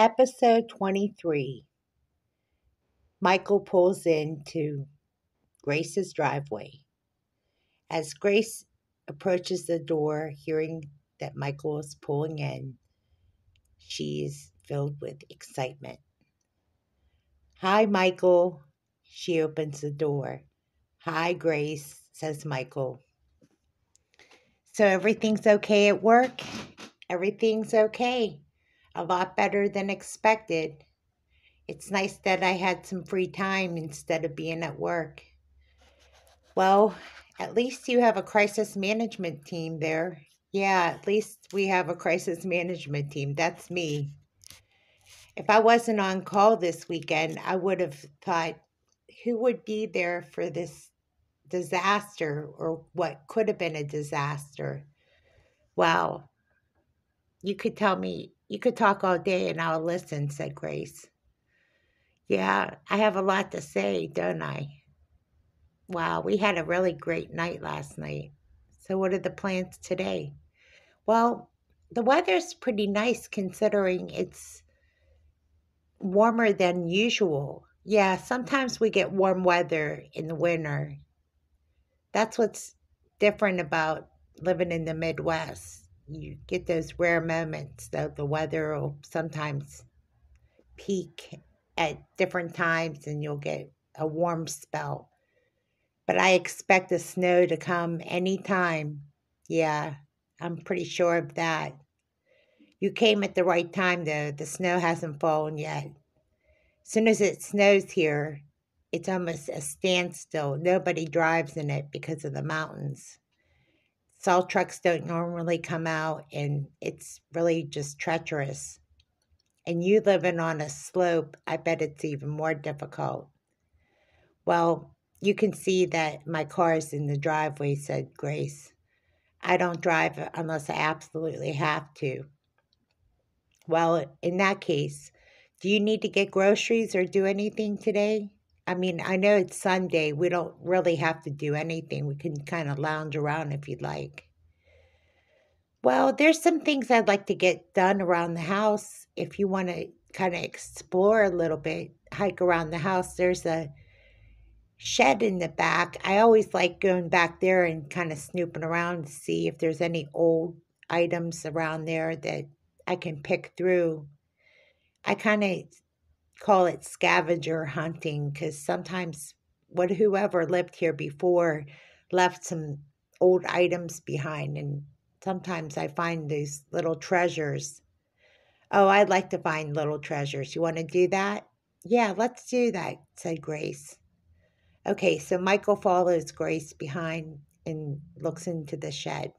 Episode 23. Michael pulls into Grace's driveway. As Grace approaches the door, hearing that Michael is pulling in, she is filled with excitement. Hi, Michael. She opens the door. Hi, Grace, says Michael. So everything's okay at work? Everything's okay. A lot better than expected. It's nice that I had some free time instead of being at work. Well, at least you have a crisis management team there. Yeah, at least we have a crisis management team. That's me. If I wasn't on call this weekend, I would have thought, who would be there for this disaster or what could have been a disaster? Wow, you could talk all day and I'll listen, said Grace. Yeah, I have a lot to say, don't I? Wow, we had a really great night last night. So, what are the plans today? Well, the weather's pretty nice considering it's warmer than usual. Yeah, sometimes we get warm weather in the winter. That's what's different about living in the Midwest. You get those rare moments that the weather will sometimes peak at different times and you'll get a warm spell. But I expect the snow to come anytime. Yeah, I'm pretty sure of that. You came at the right time, though. The snow hasn't fallen yet. As soon as it snows here, it's almost a standstill. Nobody drives in it because of the mountains. Salt trucks don't normally come out, and it's really just treacherous. And you living on a slope, I bet it's even more difficult. Well, you can see that my car's in the driveway, said Grace. I don't drive unless I absolutely have to. Well, in that case, do you need to get groceries or do anything today? I mean, I know it's Sunday. We don't really have to do anything. We can kind of lounge around if you'd like. Well, there's some things I'd like to get done around the house. If you want to kind of explore a little bit, hike around the house, there's a shed in the back. I always like going back there and kind of snooping around to see if there's any old items around there that I can pick through. I kind of call it scavenger hunting because sometimes whoever lived here before left some old items behind, and sometimes I find these little treasures. Oh, I'd like to find little treasures. You want to do that? Yeah, let's do that, said Grace. Okay, so Michael follows Grace behind and looks into the shed.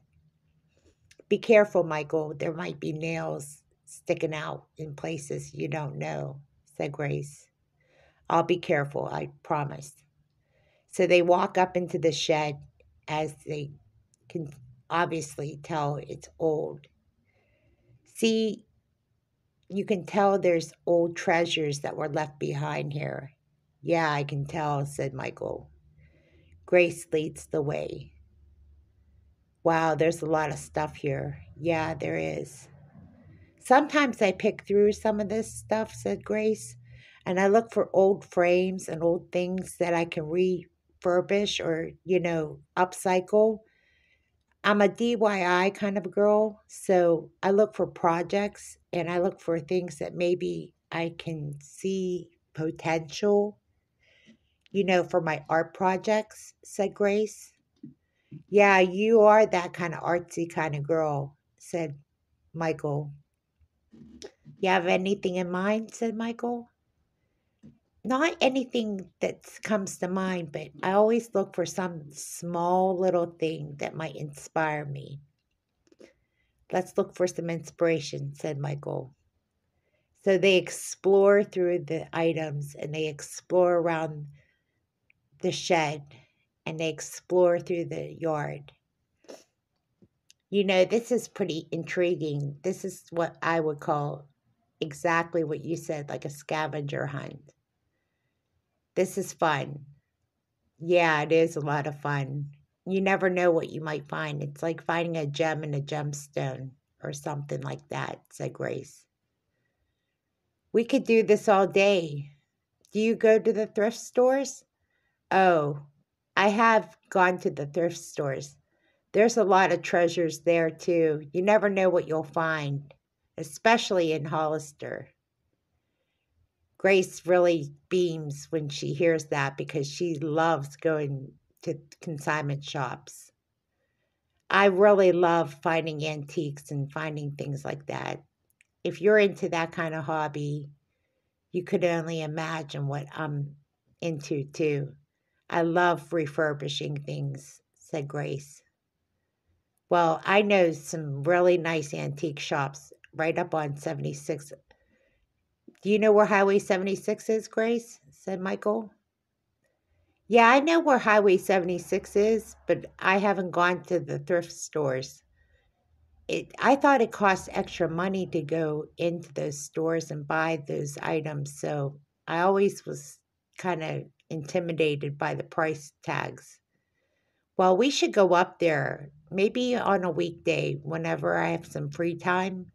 Be careful, Michael. There might be nails sticking out in places you don't know, said Grace. I'll be careful, I promise. So they walk up into the shed as they can obviously tell it's old. See, you can tell there's old treasures that were left behind here. Yeah, I can tell, said Michael. Grace leads the way. Wow, there's a lot of stuff here. Yeah, there is. Sometimes I pick through some of this stuff, said Grace, and I look for old frames and old things that I can refurbish or, upcycle. I'm a DIY kind of girl, so I look for projects and I look for things that maybe I can see potential, for my art projects, said Grace. Yeah, you are that kind of artsy kind of girl, said Michael. You have anything in mind, said Michael. Not anything that comes to mind, but I always look for some small little thing that might inspire me. Let's look for some inspiration, said Michael. So they explore through the items and they explore around the shed and they explore through the yard. This is pretty intriguing. This is what I would call exactly what you said, like a scavenger hunt. This is fun. Yeah, it is a lot of fun. You never know what you might find. It's like finding a gem in a gemstone or something like that, said Grace. We could do this all day. Do you go to the thrift stores? Oh, I have gone to the thrift stores. There's a lot of treasures there too. You never know what you'll find, especially in Hollister. Grace really beams when she hears that because she loves going to consignment shops. I really love finding antiques and finding things like that. If you're into that kind of hobby, you could only imagine what I'm into too. I love refurbishing things, said Grace. Well, I know some really nice antique shops right up on 76. Do you know where Highway 76 is, Grace? Said Michael. Yeah, I know where Highway 76 is, but I haven't gone to the thrift stores. I thought it cost extra money to go into those stores and buy those items, so I always was kind of intimidated by the price tags. Well, we should go up there maybe on a weekday whenever I have some free time.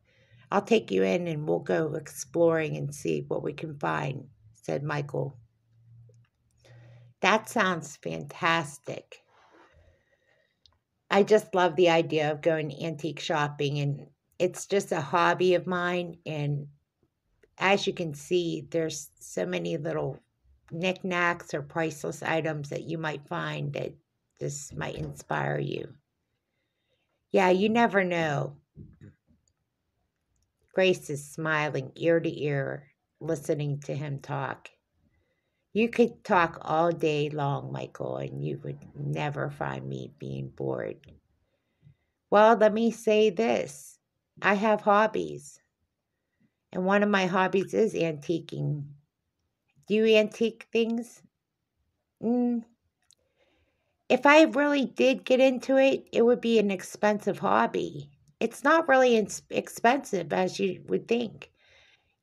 I'll take you in and we'll go exploring and see what we can find, said Michael. That sounds fantastic. I just love the idea of going antique shopping, and it's just a hobby of mine. And as you can see, there's so many little knickknacks or priceless items that you might find that this might inspire you. Yeah, you never know. Grace is smiling ear to ear, listening to him talk. You could talk all day long, Michael, and you would never find me being bored. Well, let me say this. I have hobbies, and one of my hobbies is antiquing. Do you antique things? Mm, if I really did get into it, it would be an expensive hobby. It's not really expensive as you would think.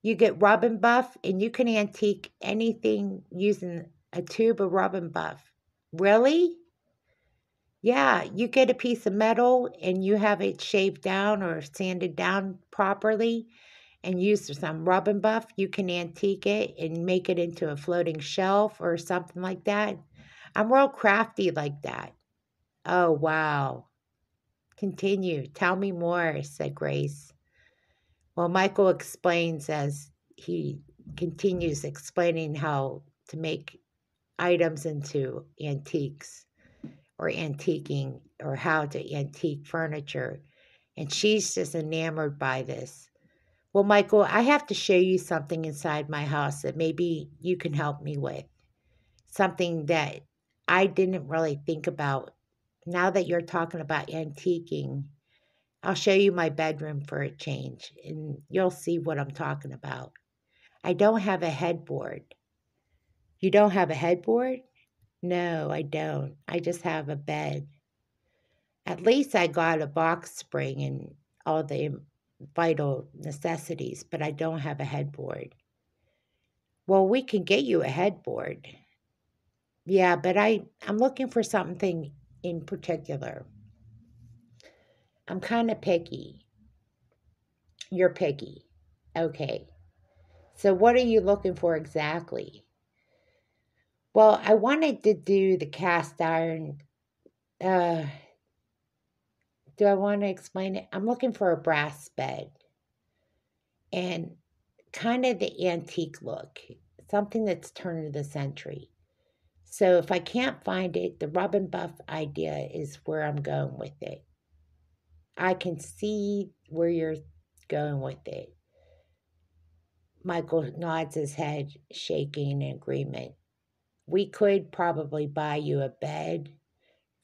You get rub and buff, and you can antique anything using a tube of rub and buff. Really? Yeah, you get a piece of metal and you have it shaved down or sanded down properly and use some rub and buff. You can antique it and make it into a floating shelf or something like that. I'm real crafty like that. Oh, wow. Continue. Tell me more, said Grace. Well, Michael explains as he continues explaining how to make items into antiques or antiquing or how to antique furniture. And she's just enamored by this. Well, Michael, I have to show you something inside my house that maybe you can help me with. Something that I didn't really think about. Now that you're talking about antiquing, I'll show you my bedroom for a change, and you'll see what I'm talking about. I don't have a headboard. You don't have a headboard? No, I don't. I just have a bed. At least I got a box spring and all the vital necessities, but I don't have a headboard. Well, we can get you a headboard. Yeah, but I'm looking for something in particular. I'm kind of picky. You're picky. Okay. So what are you looking for exactly? Well, I wanted to do the cast iron. Uh, do I want to explain it? I'm looking for a brass bed and kind of the antique look, something that's turn of the century. So if I can't find it, the rub and buff idea is where I'm going with it. I can see where you're going with it. Michael nods his head, shaking in agreement. We could probably buy you a bed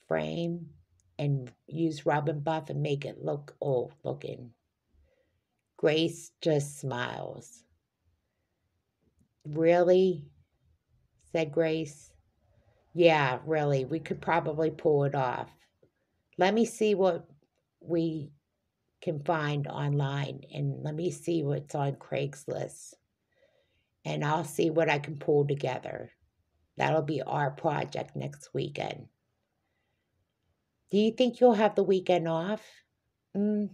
frame and use rub and buff and make it look old looking. Grace just smiles. Really? Said Grace. Yeah, really, we could probably pull it off. Let me see what we can find online and let me see what's on Craigslist and I'll see what I can pull together. That'll be our project next weekend. Do you think you'll have the weekend off? Mm,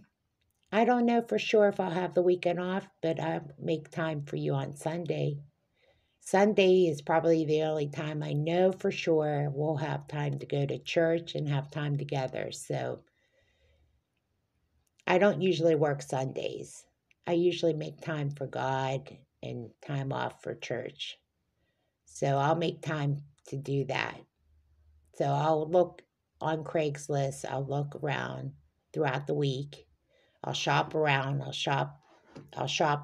I don't know for sure if I'll have the weekend off, but I'll make time for you on Sunday. Sunday is probably the only time I know for sure we'll have time to go to church and have time together. So I don't usually work Sundays. I usually make time for God and time off for church. So I'll make time to do that. So I'll look on Craigslist, I'll look around throughout the week. I'll shop around, I'll shop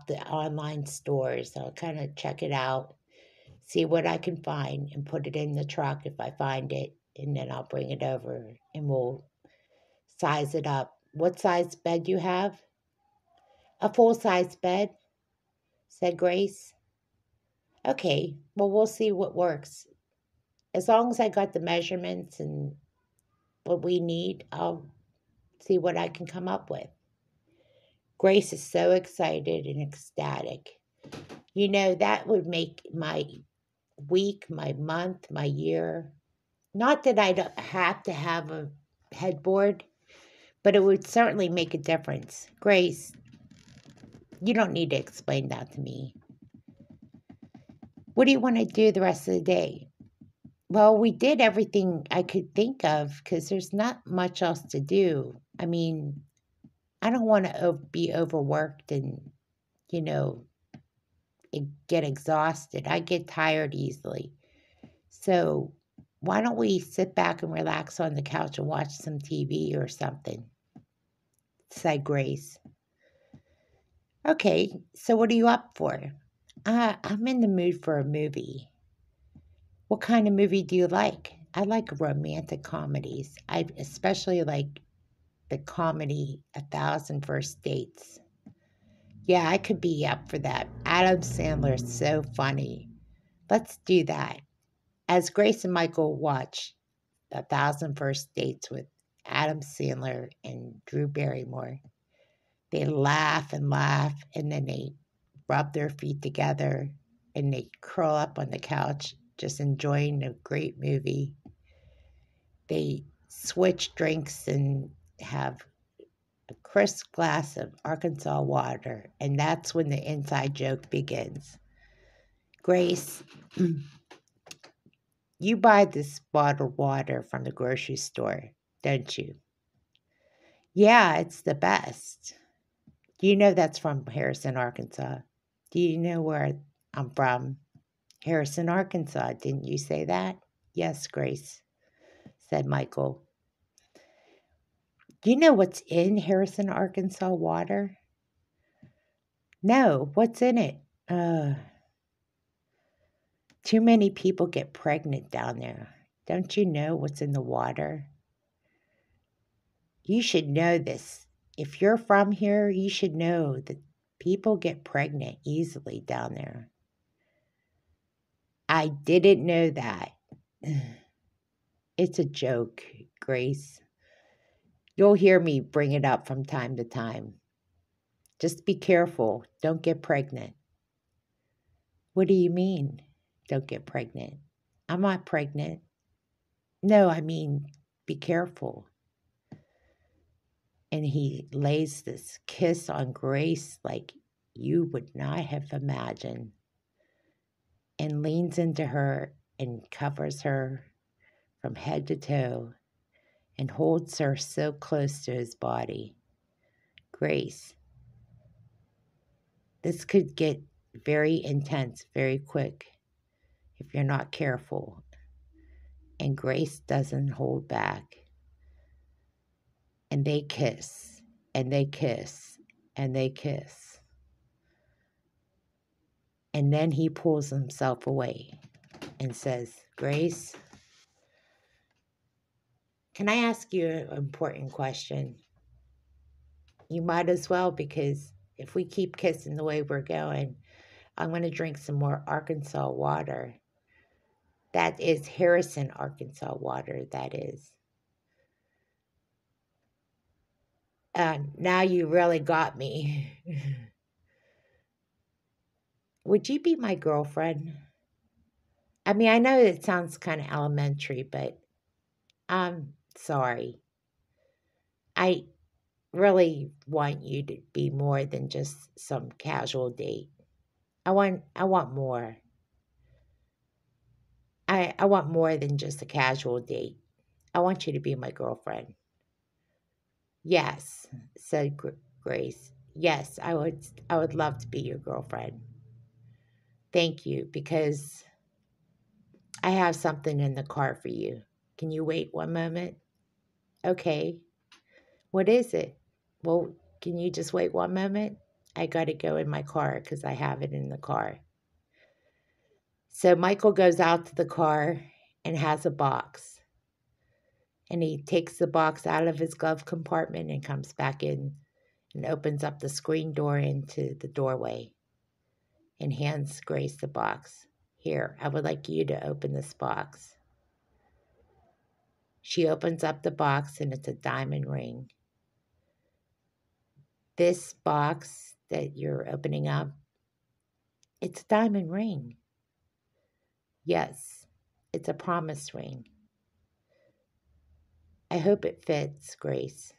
the online stores. I'll kind of check it out, see what I can find and put it in the truck if I find it, and then I'll bring it over and we'll size it up. What size bed you have? A full size bed, said Grace. Okay, well, we'll see what works. As long as I got the measurements and what we need, I'll see what I can come up with. Grace is so excited and ecstatic. You know, that would make my week, my month, my year. Not that I don't have to have a headboard, but it would certainly make a difference. Grace, you don't need to explain that to me. What do you want to do the rest of the day? Well, we did everything I could think of because there's not much else to do. I mean, I don't want to be overworked and, you know, get exhausted. I get tired easily. So, why don't we sit back and relax on the couch and watch some TV or something? Said Grace. Okay, so what are you up for? I'm in the mood for a movie. What kind of movie do you like? I like romantic comedies. I especially like the comedy A Thousand First Dates. Yeah, I could be up for that. Adam Sandler is so funny. Let's do that. As Grace and Michael watch A Thousand First Dates with Adam Sandler and Drew Barrymore, they laugh, and then they rub their feet together and they curl up on the couch, just enjoying a great movie. They switch drinks and have a crisp glass of Arkansas water, and that's when the inside joke begins. Grace, you buy this bottled water from the grocery store, don't you? Yeah, it's the best. You know that's from Harrison, Arkansas. Do you know where I'm from? Harrison, Arkansas. Didn't you say that? Yes, Grace, said Michael. Do you know what's in Harrison, Arkansas water? No, what's in it? Too many people get pregnant down there. Don't you know what's in the water? You should know this. If you're from here, you should know that people get pregnant easily down there. I didn't know that. It's a joke, Grace. You'll hear me bring it up from time to time. Just be careful. Don't get pregnant. What do you mean, don't get pregnant? I'm not pregnant. No, I mean, be careful. And he lays this kiss on Grace like you would not have imagined, and leans into her and covers her from head to toe and holds her so close to his body. Grace, this could get very intense very quick if you're not careful. And Grace doesn't hold back. And they kiss, and they kiss, and they kiss. And then he pulls himself away and says, Grace, can I ask you an important question? You might as well, because if we keep kissing the way we're going, I'm going to drink some more Arkansas water. That is Harrison, Arkansas water, that is. Now you really got me. Would you be my girlfriend? I mean, I know it sounds kind of elementary, but I'm sorry. I really want you to be more than just some casual date. I want more. I want more than just a casual date. I want you to be my girlfriend. Yes, said Grace. Yes, I would love to be your girlfriend. Thank you, because I have something in the car for you. Can you wait one moment? Okay. What is it? Well, can you just wait one moment? I got to go in my car because I have it in the car. So Michael goes out to the car and has a box. And he takes the box out of his glove compartment and comes back in and opens up the screen door into the doorway and hands Grace the box. Here, I would like you to open this box. She opens up the box and it's a diamond ring. This box that you're opening up, it's a diamond ring. Yes, it's a promise ring. I hope it fits, Grace.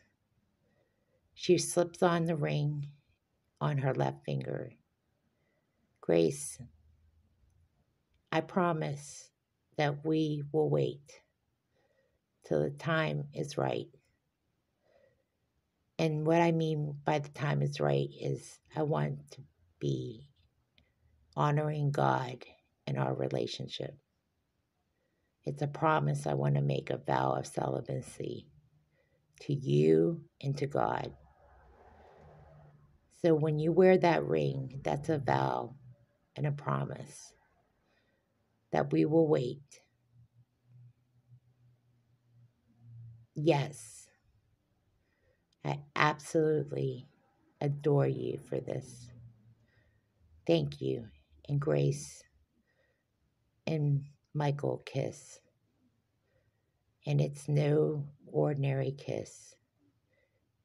She slips on the ring on her left finger. Grace, I promise that we will wait till the time is right. And what I mean by the time is right is I want to be honoring God in our relationship. It's a promise I want to make, a vow of celibacy to you and to God. So when you wear that ring, that's a vow and a promise that we will wait. Yes, I absolutely adore you for this. Thank you. And Grace and Michael kiss. And it's no ordinary kiss.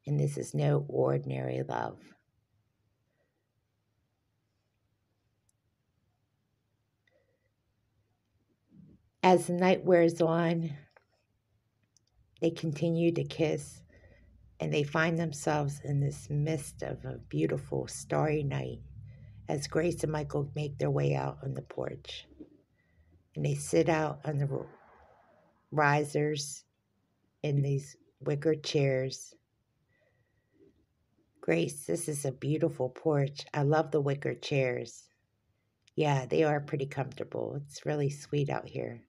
And this is no ordinary love. As the night wears on, they continue to kiss and they find themselves in this mist of a beautiful starry night as Grace and Michael make their way out on the porch. And they sit out on the risers in these wicker chairs. Grace, this is a beautiful porch. I love the wicker chairs. Yeah, they are pretty comfortable. It's really sweet out here.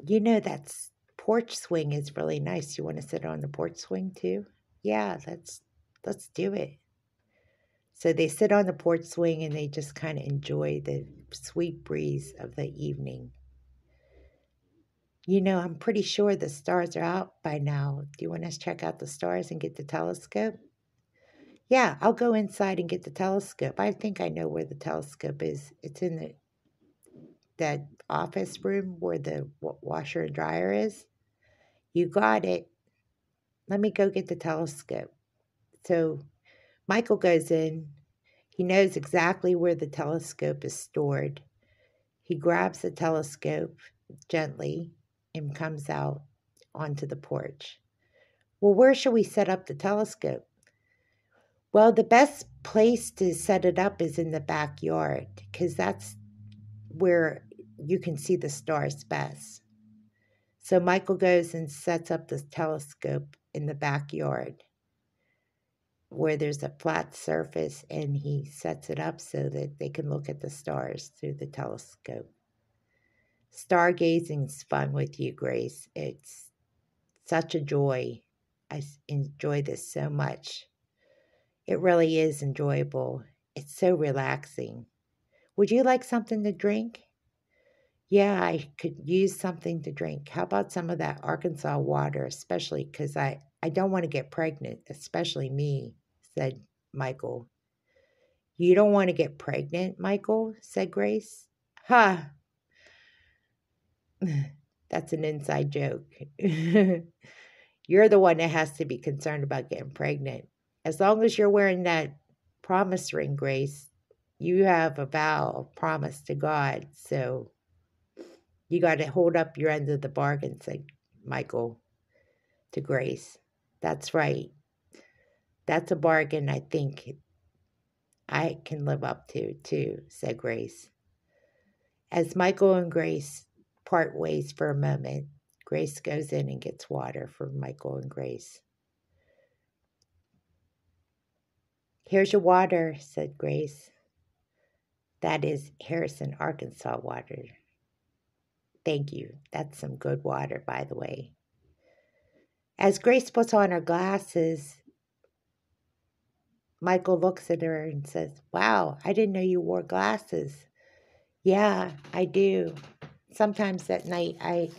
You know, that porch swing is really nice. You want to sit on the porch swing too? Yeah, let's do it. So they sit on the porch swing and they just kind of enjoy the sweet breeze of the evening. You know, I'm pretty sure the stars are out by now. Do you want us to check out the stars and get the telescope? Yeah, I'll go inside and get the telescope. I think I know where the telescope is. It's in that office room where the washer and dryer is. You got it. Let me go get the telescope. So Michael goes in. He knows exactly where the telescope is stored. He grabs the telescope gently and comes out onto the porch. Well, where should we set up the telescope? Well, the best place to set it up is in the backyard because that's where you can see the stars best. So Michael goes and sets up the telescope in the backyard where there's a flat surface and he sets it up so that they can look at the stars through the telescope. Stargazing's fun with you, Grace. It's such a joy. I enjoy this so much. It really is enjoyable. It's so relaxing. Would you like something to drink? Yeah, I could use something to drink. How about some of that Arkansas water, especially because I don't want to get pregnant, especially me, said Michael. You don't want to get pregnant, Michael, said Grace. Ha! That's an inside joke. You're the one that has to be concerned about getting pregnant. As long as you're wearing that promise ring, Grace, you have a vow of promise to God. So you got to hold up your end of the bargain, said Michael to Grace. That's right. That's a bargain I think I can live up to, too, said Grace. As Michael and Grace part ways for a moment, Grace goes in and gets water for Michael and Grace. Here's your water, said Grace. That is Harrison, Arkansas water. Thank you. That's some good water, by the way. As Grace puts on her glasses, Michael looks at her and says, "Wow, I didn't know you wore glasses." "Yeah, I do. Sometimes at night I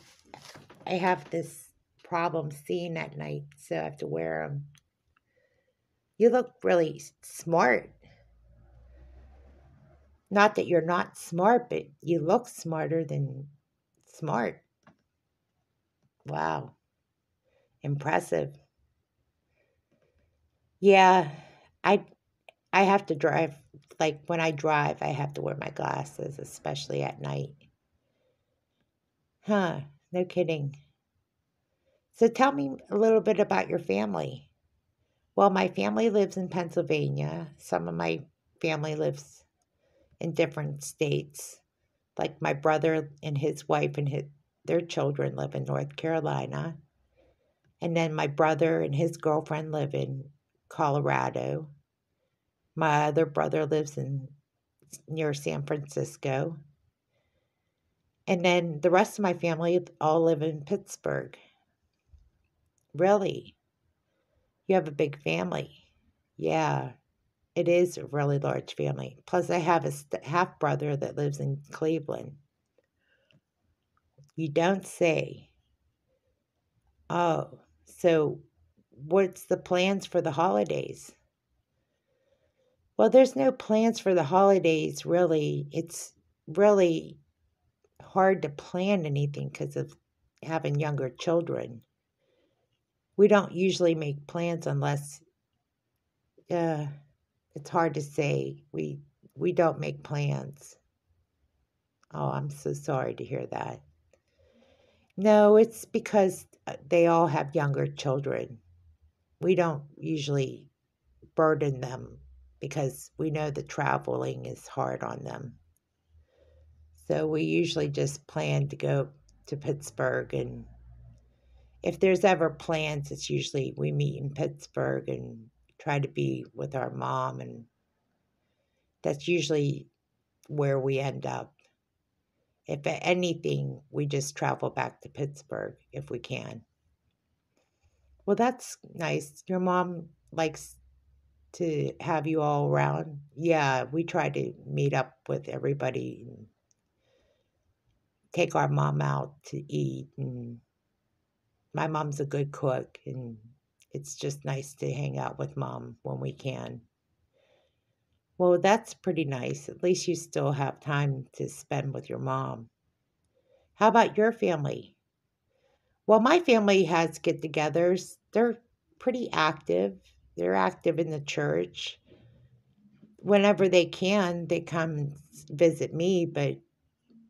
have this problem seeing at night, so I have to wear them." "You look really smart. Not that you're not smart, but you look smarter than smart." "Wow, impressive." "Yeah, I I have to drive. Like when I drive, I have to wear my glasses, especially at night." "Huh, no kidding. So tell me a little bit about your family." "Well, my family lives in Pennsylvania. Some of my family lives in different states. Like my brother and his wife and their children live in North Carolina. And then my brother and his girlfriend live in Colorado. My other brother lives in near San Francisco. And then the rest of my family all live in Pittsburgh." "Really? You have a big family." "Yeah, it is a really large family. Plus, I have a half brother that lives in Cleveland." "You don't say." "Oh, so what's the plans for the holidays?" "Well, there's no plans for the holidays, really. It's really hard to plan anything because of having younger children. We don't usually make plans unless, uh, it's hard to say. We don't make plans." "Oh, I'm so sorry to hear that." "No, it's because they all have younger children. We don't usually burden them because we know the traveling is hard on them. So we usually just plan to go to Pittsburgh, and if there's ever plans, it's usually we meet in Pittsburgh and try to be with our mom, and that's usually where we end up. If anything, we just travel back to Pittsburgh if we can." "Well, that's nice. Your mom likes to have you all around." "Yeah, we try to meet up with everybody and take our mom out to eat. And my mom's a good cook, and it's just nice to hang out with mom when we can." "Well, that's pretty nice. At least you still have time to spend with your mom. How about your family?" "Well, my family has get togethers. They're pretty active. They're active in the church. Whenever they can, they come visit me, but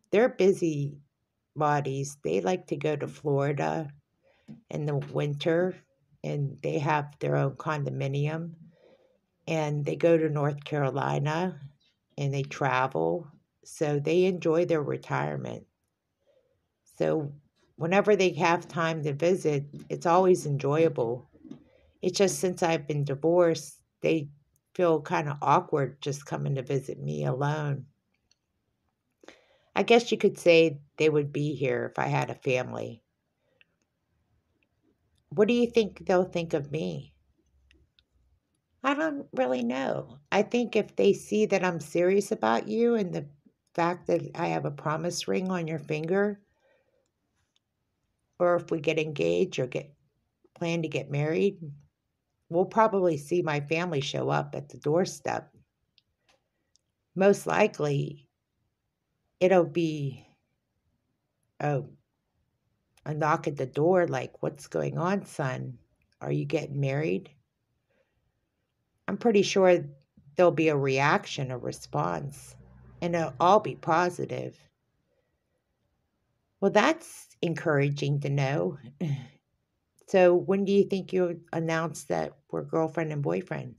they're busy bodies. They like to go to Florida in the winter, and they have their own condominium, and they go to North Carolina and they travel. So they enjoy their retirement. So whenever they have time to visit, it's always enjoyable. It's just since I've been divorced, they feel kind of awkward just coming to visit me alone. I guess you could say they would be here if I had a family. What do you think they'll think of me?" "I don't really know. I think if they see that I'm serious about you and the fact that I have a promise ring on your finger, or if we get engaged or get plan to get married, we'll probably see my family show up at the doorstep. Most likely, it'll be a, a knock at the door like, 'What's going on, son? Are you getting married?' I'm pretty sure there'll be a reaction, a response, and it'll all be positive." "Well, that's encouraging to know." So when do you think you'll announce that we're girlfriend and boyfriend?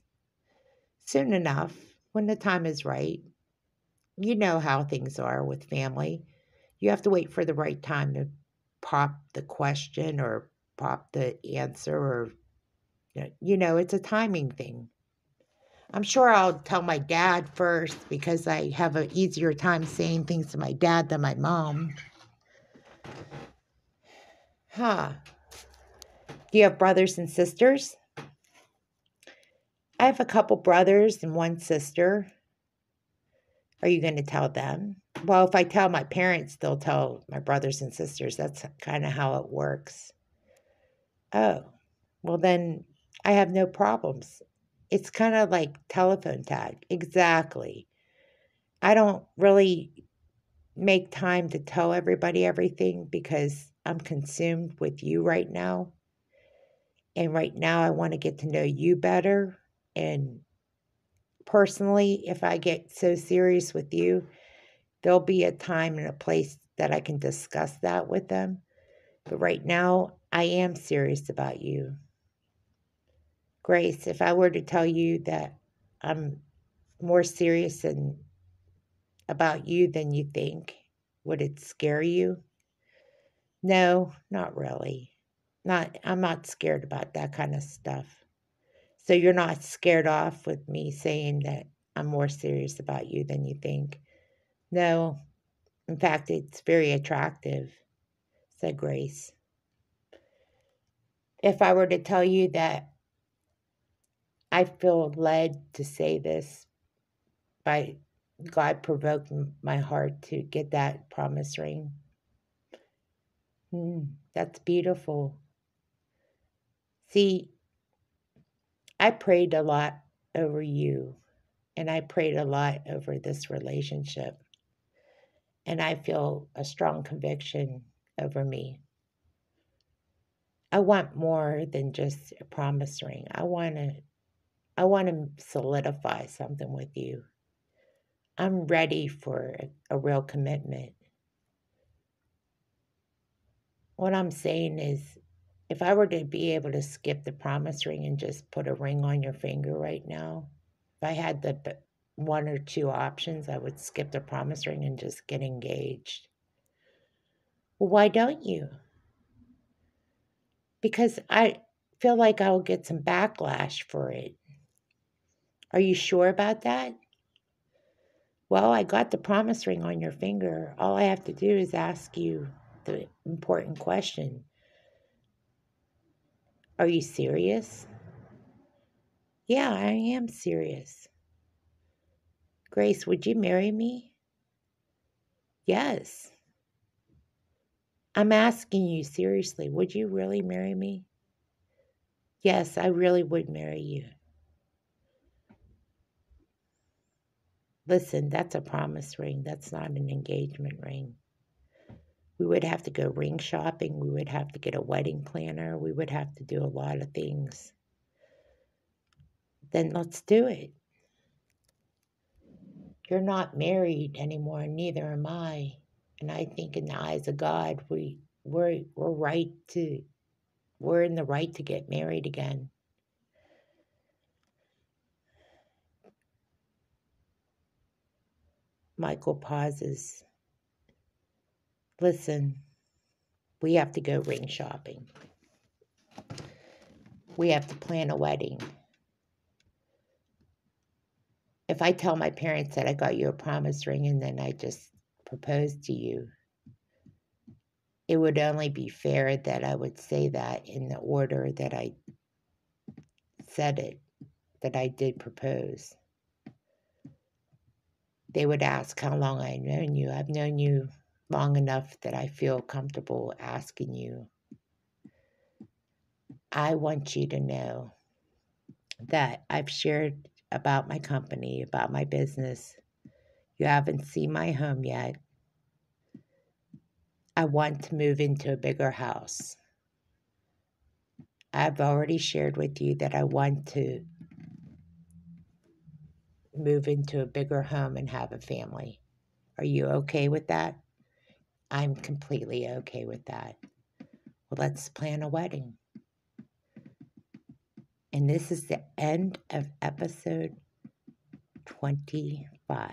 Soon enough, when the time is right. You know how things are with family. You have to wait for the right time to pop the question or pop the answer, or it's a timing thing. I'm sure I'll tell my dad first because I have an easier time saying things to my dad than my mom. Huh. Do you have brothers and sisters? I have a couple brothers and one sister. Are you going to tell them? Well, if I tell my parents, they'll tell my brothers and sisters. That's kind of how it works. Oh, well, then I have no problems. It's kind of like telephone tag. Exactly. I don't really make time to tell everybody everything because I'm consumed with you right now. And right now, I want to get to know you better. And personally, if I get so serious with you, there'll be a time and a place that I can discuss that with them. But right now, I am serious about you. Grace, if I were to tell you that I'm more serious about you than you think, would it scare you? No, not really. I'm not scared about that kind of stuff. So you're not scared off with me saying that I'm more serious about you than you think. No, in fact, it's very attractive, said Grace. If I were to tell you that I feel led to say this by God provoking my heart to get that promise ring. That's beautiful. See, I prayed a lot over you, and I prayed a lot over this relationship, and I feel a strong conviction over me. I want more than just a promise ring. I want to solidify something with you. I'm ready for a real commitment. What I'm saying is, if I were to be able to skip the promise ring and just put a ring on your finger right now, if I had the one or two options, I would skip the promise ring and just get engaged. Well, why don't you? Because I feel like I'll get some backlash for it. Are you sure about that? Well, I got the promise ring on your finger. All I have to do is ask you the important question. Are you serious? Yeah, I am serious. Grace, would you marry me? Yes. I'm asking you seriously. Would you really marry me? Yes, I really would marry you. Listen, that's a promise ring. That's not an engagement ring. We would have to go ring shopping. We would have to get a wedding planner. We would have to do a lot of things. Then let's do it. You're not married anymore, neither am I. And I think in the eyes of God, we're right to we're in the right to get married again. Michael pauses. Listen, we have to go ring shopping. We have to plan a wedding. If I tell my parents that I got you a promise ring and then I just proposed to you, it would only be fair that I would say that in the order that I said it, that I did propose. They would ask how long I've known you. I've known you long enough that I feel comfortable asking you. I want you to know that I've shared about my company, about my business. You haven't seen my home yet. I want to move into a bigger house. I've already shared with you that I want to move into a bigger home and have a family. Are you okay with that? I'm completely okay with that. Well, let's plan a wedding. And this is the end of episode 25.